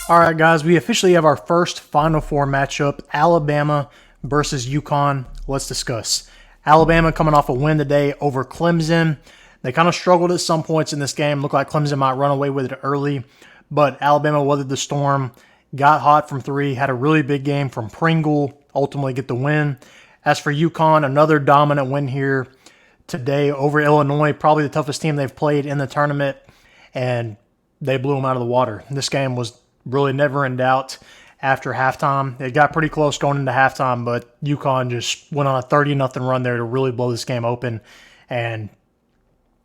All right, guys, we officially have our first Final Four matchup, Alabama versus UConn. Let's discuss. Alabama coming off a win today over Clemson. They kind of struggled at some points in this game. Looked like Clemson might run away with it early, but Alabama weathered the storm, got hot from three, had a really big game from Pringle, ultimately get the win. As for UConn, another dominant win here today over Illinois, probably the toughest team they've played in the tournament, and they blew them out of the water. This game was really never in doubt after halftime. It got pretty close going into halftime, but UConn just went on a 30-0 run there to really blow this game open. And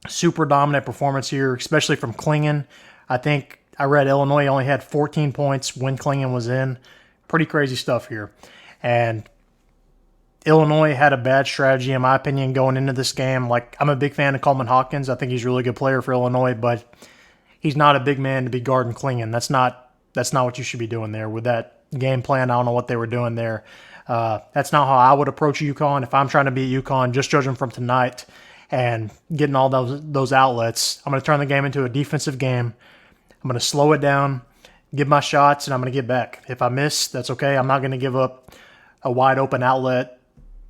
super dominant performance here, especially from Klingon. I think I read Illinois only had 14 points when Klingon was in. Pretty crazy stuff here. And Illinois had a bad strategy, in my opinion, going into this game. Like, I'm a big fan of Coleman Hawkins. I think he's a really good player for Illinois, but he's not a big man to be guarding Klingon. That's not what you should be doing there with that game plan. I don't know what they were doing there. That's not how I would approach UConn. If I'm trying to beat UConn, just judging from tonight and getting all those outlets, I'm going to turn the game into a defensive game. I'm going to slow it down, give my shots, and I'm going to get back. If I miss, that's okay. I'm not going to give up a wide open outlet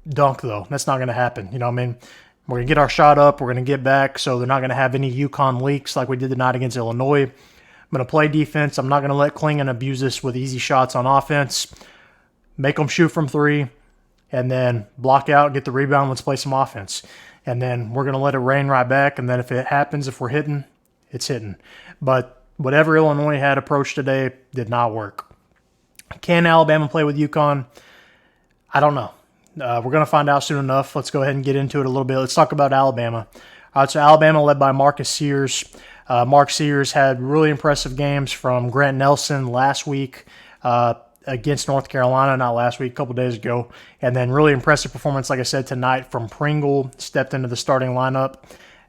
dunk, though. That's not going to happen. You know what I mean? We're going to get our shot up. We're going to get back, so they're not going to have any UConn leaks like we did tonight against Illinois. I'm going to play defense. I'm not going to let Klingon abuse this with easy shots on offense. Make them shoot from three, and then block out, get the rebound. Let's play some offense. And then we're going to let it rain right back, and then if it happens, if we're hitting, it's hitting. But whatever Illinois had approached today did not work. Can Alabama play with UConn? I don't know. We're going to find out soon enough. Let's go ahead and get into it a little bit. Let's talk about Alabama. All right, so Alabama led by Marcus Sears. Mark Sears had really impressive games from Grant Nelson last week against North Carolina, not last week, a couple days ago. And then really impressive performance, like I said, tonight from Pringle, stepped into the starting lineup.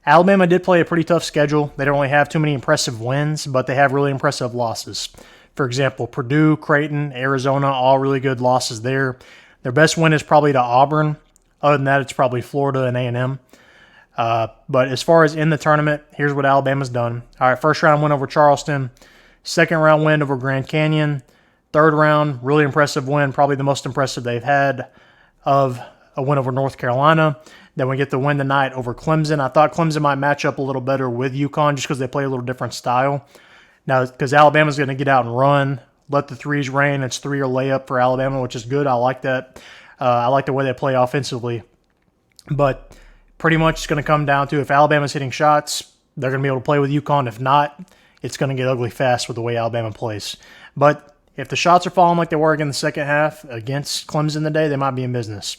Alabama did play a pretty tough schedule. They don't really have too many impressive wins, but they have really impressive losses. For example, Purdue, Creighton, Arizona, all really good losses there. Their best win is probably to Auburn. Other than that, it's probably Florida and A&M. But as far as in the tournament, here's what Alabama's done. All right, first round win over Charleston. Second round win over Grand Canyon. Third round, really impressive win, probably the most impressive they've had of a win over North Carolina. Then we get the win tonight over Clemson. I thought Clemson might match up a little better with UConn just because they play a little different style. Now, because Alabama's going to get out and run, let the threes rain. It's three or layup for Alabama, which is good. I like that. I like the way they play offensively. But pretty much it's going to come down to if Alabama's hitting shots, they're going to be able to play with UConn. If not, it's going to get ugly fast with the way Alabama plays. But if the shots are falling like they were in the second half against Clemson today, they might be in business.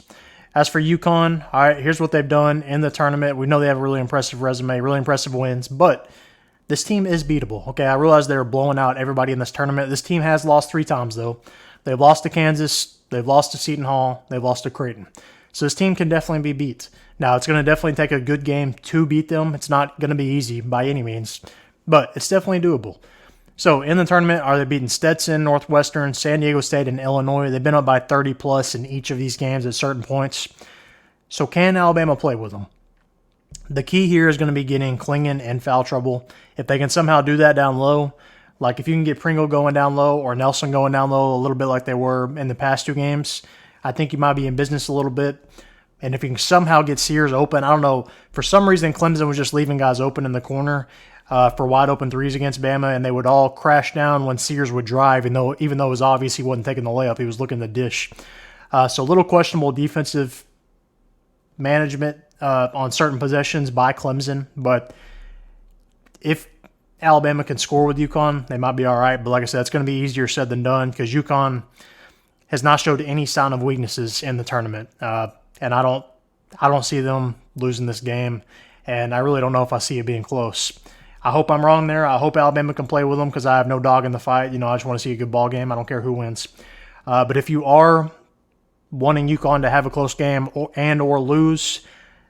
As for UConn, all right, here's what they've done in the tournament. We know they have a really impressive resume, really impressive wins, but this team is beatable. Okay, I realize they're blowing out everybody in this tournament. This team has lost 3 times, though. They've lost to Kansas, they've lost to Seton Hall, they've lost to Creighton. So this team can definitely be beat. Now, it's going to definitely take a good game to beat them. It's not going to be easy by any means, but it's definitely doable. So in the tournament, are they beating Stetson, Northwestern, San Diego State, and Illinois? They've been up by 30-plus in each of these games at certain points. So can Alabama play with them? The key here is going to be getting Klingon in foul trouble. If they can somehow do that down low, like if you can get Pringle going down low or Nelson going down low a little bit like they were in the past 2 games, I think you might be in business a little bit. And if you can somehow get Sears open, I don't know, for some reason Clemson was just leaving guys open in the corner for wide open threes against Bama, and they would all crash down when Sears would drive, even though it was obvious he wasn't taking the layup, he was looking to dish. So a little questionable defensive management on certain possessions by Clemson, but if Alabama can score with UConn, they might be all right. But like I said, it's going to be easier said than done because UConn has not showed any sign of weaknesses in the tournament, and I don't see them losing this game, and I really don't know if I see it being close. I hope I'm wrong there. I hope Alabama can play with them because I have no dog in the fight. I just want to see a good ball game. I don't care who wins. But if you are wanting UConn to have a close game or lose,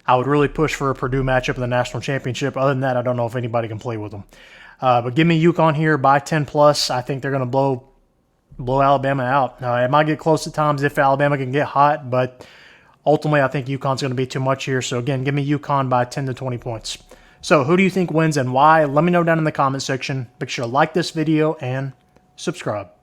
I would really push for a Purdue matchup in the national championship. Other than that, I don't know if anybody can play with them. But give me UConn here by 10+. I think they're going to blow Alabama out. It might get close at times if Alabama can get hot, but ultimately I think UConn's going to be too much here. So again, give me UConn by 10 to 20 points. So who do you think wins and why? Let me know down in the comment section. Make sure to like this video and subscribe.